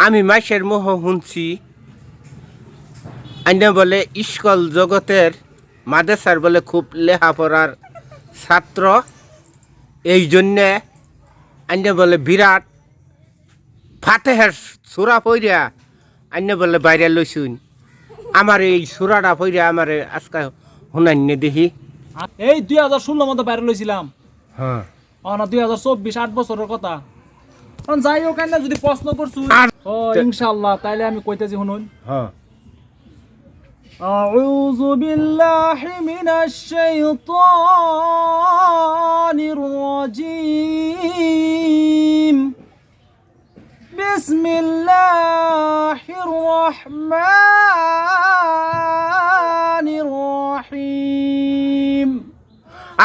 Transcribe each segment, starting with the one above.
আমি মাসের মোহ শুনছি আইনা বলে স্কুল জগতের মাদ্রাসার বলে খুব লেখাপড়ার ছাত্র, এই জন্যে আইনা বলে বিরাট ফাতেহের সুরা পইরা আইনা বলে বাইরে লইছুন। আমার এই সুরাটা পইরা আমার আজকে শুনাইনে দেখি। এই 2016 মতো বাইরে লইছিলাম। হ্যাঁ, 2024 8 বছরের কথা। কারণ যাই হোক না, যদি প্রশ্ন করছু ও ইনশাআল্লাহ তাইলে আমি কইতেছি শুনুন। হ্যাঁ। أعوذ بالله من الشيطان الرجيم بسم الله الرحمن الرحيم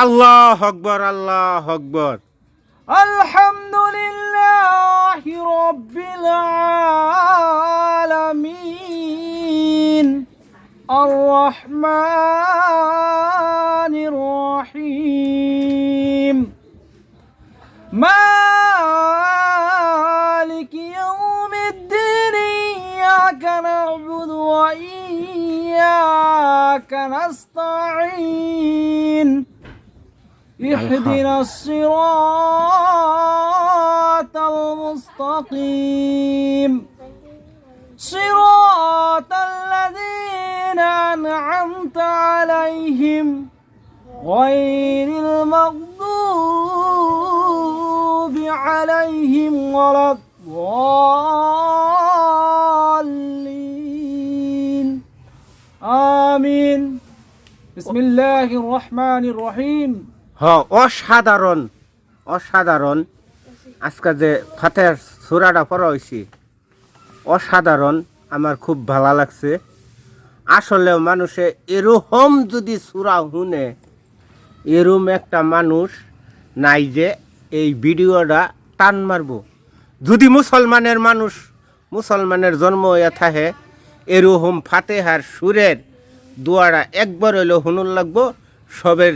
আল্লাহ আকবর, আল্লাহ আকবর। الحمد لله رب العالمين الرحمن الرحيم مالك يوم الدين إياك نعبد وإياك نستعين اهدنا الصراط المستقيم صراط الذين أنعمت عليهم غير المغضوب عليهم ولا الضالين آمين بسم الله الرحمن الرحيم অসাধারণ অসাধারণ। আজকে যে ফাতেহার সূরাটা পড়া হয়েছে অসাধারণ, আমার খুব ভালো লাগছে। আসলে মানুষে এরকম যদি সূরা শুনে, এরকম একটা মানুষ নাই যে এই ভিডিওটা টান মারব। যদি মুসলমানের মানুষ, মুসলমানের জন্ম হয়ে থাকে, এরকম ফাতেহার সুরের দোয়ারা একবার হইলেও শুনুন লাগবো, সবের